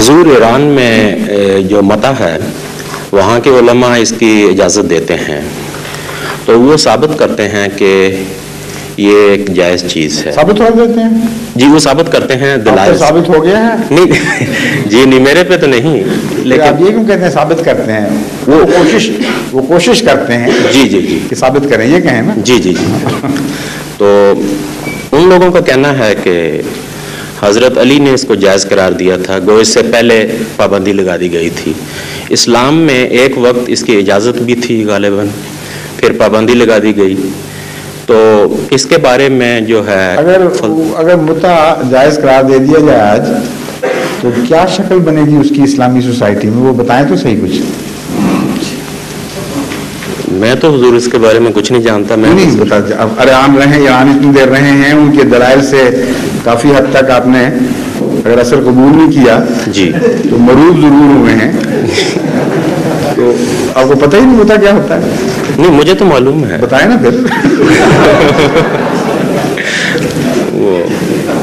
حضور ایران میں جو متع ہے وہاں کے علماء اس کی اجازت دیتے ہیں، تو وہ ثابت کرتے ہیں کہ یہ ایک جائز چیز ہے. ثابت ہو دیتے ہیں؟ جی وہ ثابت کرتے ہیں دلائل. ثابت ہو گیا ہے؟ نہیں جی نہیں، میرے پہ تو نہیں، لیکن آپ یہ کیوں کہتے ہیں ثابت کرتے ہیں؟ وہ کوشش کرتے ہیں جی جی جی کہ ثابت کریں، یہ کہیں نا. جی جی جی. تو ان لوگوں کا کہنا ہے کہ حضرت علی نے اس کو جائز قرار دیا تھا، گو اس سے پہلے پابندی لگا دی گئی تھی. اسلام میں ایک وقت اس کی اجازت بھی تھی غالباً، پھر پابندی لگا دی گئی. تو اس کے بارے میں جو ہے اگر متع جائز قرار دے دیا جائے آج، تو کیا شکل بنے گی اس کی اسلامی سوسائٹی میں؟ وہ بتائیں تو صحیح کچھ. میں تو حضور اس کے بارے میں کچھ نہیں جانتا. میں نہیں بتا. ارے عام رہے ایران اتنی دیر رہے ہیں، ان کے دلائل سے کافی حد تک آپ نے اگر اثر قبول نہیں کیا جی تو مروب ضرور ہوئے ہیں. تو آپ کو پتہ ہی نہیں ہوتا کیا ہوتا ہے. نہیں مجھے تو معلوم ہے. بتائیں نا پھر.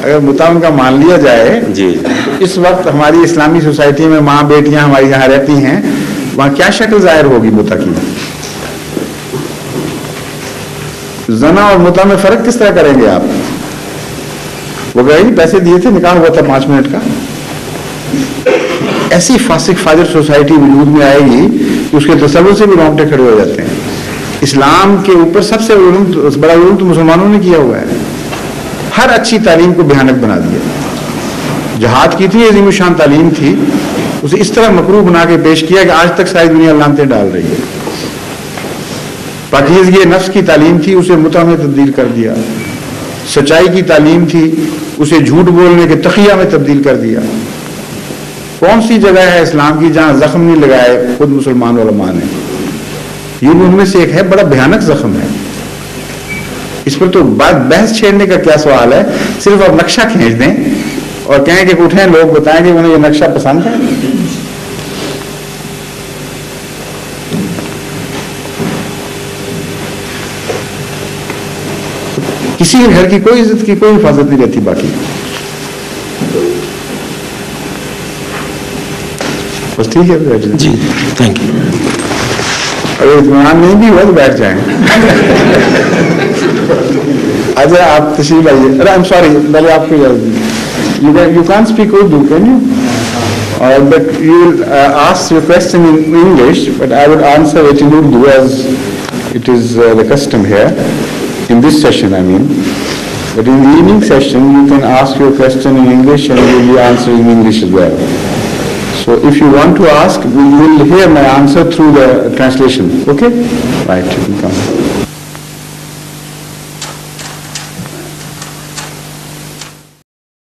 اگر متع ان کا مان لیا جائے جی، اس وقت ہماری اسلامی سوسائٹی میں ماں بیٹیاں ہماری یہاں رہتی ہیں، وہاں کیا شکل ظاہر ہوگی متع کی؟ زنا اور متع میں فرق کس طرح کریں گے آپ؟ وہ گئے نہیں، پیسے دیے تھے، نکاح ہوا تھا 5 منٹ کا. ایسی فاسق فاجر سوسائٹی وجود میں آئے گی کہ اس کے تصور سے بھی رونگٹے کھڑے ہو جاتے ہیں. اسلام کے اوپر سب سے بڑا ظلم تو مسلمانوں نے کیا ہوا ہے. ہر اچھی تعلیم کو بھیانک بنا دیا. جہاد کی تھی، عظیم الشان تعلیم تھی، اسے اس طرح مکروہ بنا کے پیش کیا کہ آج تک ساری دنیا لعنتیں ڈال رہی ہے. پاکیزگی نفس کی تعلیم تھی، اسے متع میں تبدیل کر دیا. سچائی کی تعلیم تھی، اسے جھوٹ بولنے کے تقیہ میں تبدیل کر دیا. کون سی جگہ ہے اسلام کی جہاں زخم نہیں لگائے خود مسلمان علماء نے؟ یہ ان میں سے ایک ہے، بڑا بھیانک زخم ہے. اس پر تو بحث چھیڑنے کا کیا سوال ہے؟ صرف آپ نقشہ کھینچ دیں اور کہیں کہ اٹھیں لوگ بتائیں کہ انہیں یہ نقشہ پسند ہے. کسی کے گھر کی کوئی عزت کی کوئی حفاظت نہیں رہتی باقی. بس ٹھیک ہے جی تھینک یو. اگر اطمینان نہیں بھی ہوا تو بیٹھ جائیں. اچھا آپ تشریف لائیے. ارے آئی ایم سوری، پہلے آپ کو you can speak Urdu, can you? But you will ask your question in English, but I would answer it in Urdu as it is the custom here in this session, I mean. But in the evening session, you can ask your question in English and we will be answering in English as well. So if you want to ask, we will hear my answer through the translation. Okay? Right, you can come.